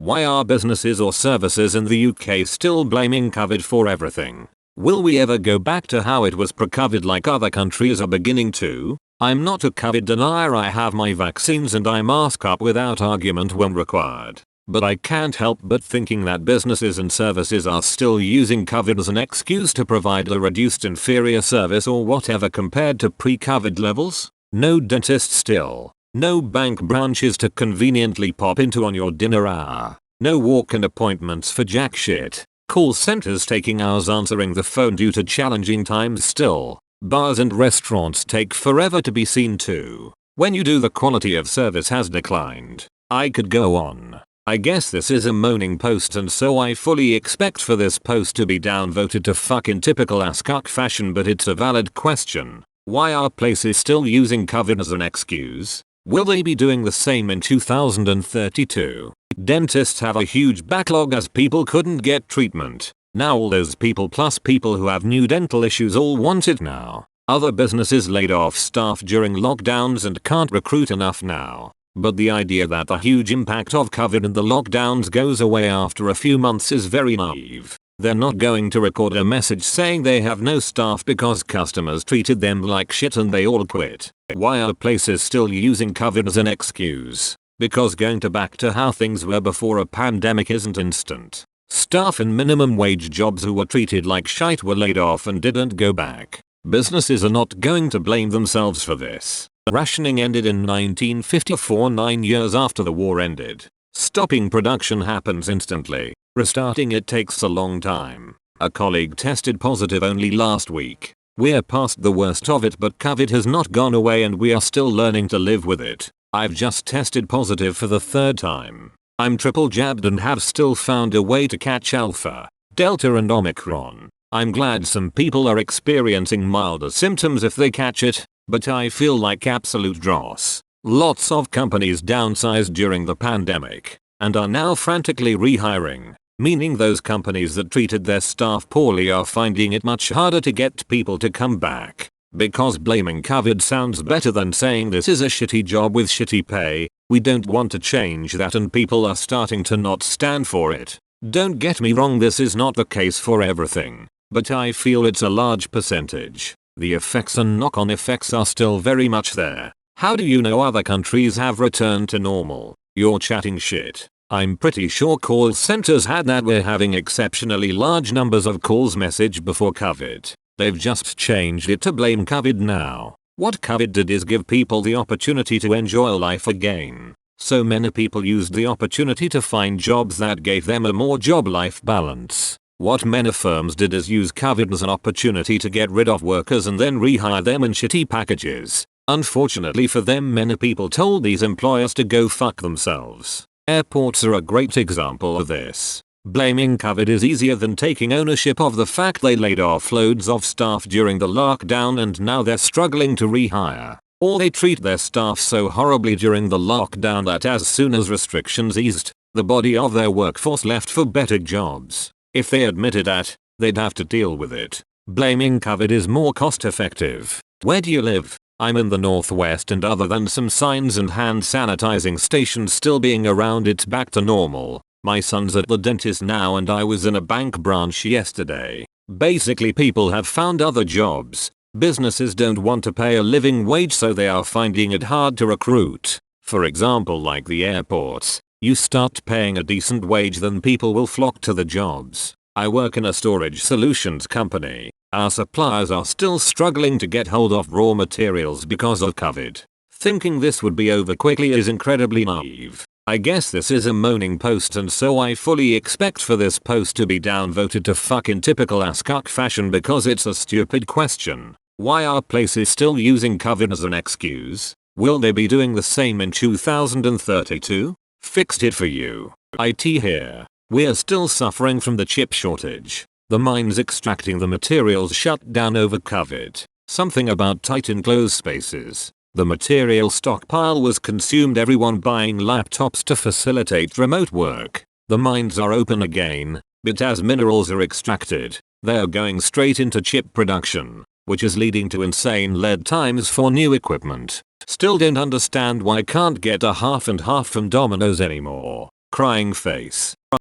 Why are businesses or services in the UK still blaming COVID for everything? Will we ever go back to how it was pre-COVID like other countries are beginning to? I'm not a COVID denier, I have my vaccines and I mask up without argument when required. But I can't help but thinking that businesses and services are still using COVID as an excuse to provide a reduced inferior service or whatever compared to pre-COVID levels. No dentist still. No bank branches to conveniently pop into on your dinner hour. No walk-in appointments for jack shit. Call centers taking hours answering the phone due to challenging times still. Bars and restaurants take forever to be seen to. When you do, the quality of service has declined. I could go on. I guess this is a moaning post, and so I fully expect for this post to be downvoted to fuck in typical ass cuck fashion, but it's a valid question. Why are places still using COVID as an excuse? Will they be doing the same in 2032? Dentists have a huge backlog as people couldn't get treatment. Now all those people plus people who have new dental issues all want it now. Other businesses laid off staff during lockdowns and can't recruit enough now. But the idea that the huge impact of COVID and the lockdowns goes away after a few months is very naive. They're not going to record a message saying they have no staff because customers treated them like shit and they all quit. Why are places still using COVID as an excuse? Because going back to how things were before a pandemic isn't instant. Staff in minimum wage jobs who were treated like shite were laid off and didn't go back. Businesses are not going to blame themselves for this. Rationing ended in 1954, 9 years after the war ended. Stopping production happens instantly. Restarting it takes a long time. A colleague tested positive only last week. We're past the worst of it, but COVID has not gone away and we are still learning to live with it. I've just tested positive for the 3rd time. I'm triple jabbed and have still found a way to catch Alpha, Delta and Omicron. I'm glad some people are experiencing milder symptoms if they catch it, but I feel like absolute dross. Lots of companies downsized during the pandemic and are now frantically rehiring, meaning those companies that treated their staff poorly are finding it much harder to get people to come back. Because blaming COVID sounds better than saying this is a shitty job with shitty pay, we don't want to change that and people are starting to not stand for it. Don't get me wrong, this is not the case for everything, but I feel it's a large percentage. The effects and knock-on effects are still very much there. How do you know other countries have returned to normal? You're chatting shit. I'm pretty sure call centers had that we're having exceptionally large numbers of calls message before COVID. They've just changed it to blame COVID now. What COVID did is give people the opportunity to enjoy life again. So many people used the opportunity to find jobs that gave them a more job-life balance. What many firms did is use COVID as an opportunity to get rid of workers and then rehire them in shitty packages. Unfortunately for them, many people told these employers to go fuck themselves. Airports are a great example of this. Blaming COVID is easier than taking ownership of the fact they laid off loads of staff during the lockdown and now they're struggling to rehire. Or they treat their staff so horribly during the lockdown that as soon as restrictions eased, the body of their workforce left for better jobs. If they admitted that, they'd have to deal with it. Blaming COVID is more cost effective. Where do you live? I'm in the northwest and other than some signs and hand sanitizing stations still being around, it's back to normal. My son's at the dentist now and I was in a bank branch yesterday. Basically people have found other jobs. Businesses don't want to pay a living wage so they are finding it hard to recruit. For example, like the airports. You start paying a decent wage, then people will flock to the jobs. I work in a storage solutions company. Our suppliers are still struggling to get hold of raw materials because of COVID. Thinking this would be over quickly is incredibly naive. I guess this is a moaning post and so I fully expect for this post to be downvoted to fuck in typical ass cuck fashion because it's a stupid question. Why are places still using COVID as an excuse? Will they be doing the same in 2032? Fixed it for you. IT here. We're still suffering from the chip shortage. The mines extracting the materials shut down over COVID. Something about tight enclosed spaces. The material stockpile was consumed, everyone buying laptops to facilitate remote work. The mines are open again, but as minerals are extracted, they are going straight into chip production, which is leading to insane lead times for new equipment. Still don't understand why can't get a half and half from Domino's anymore. Crying face.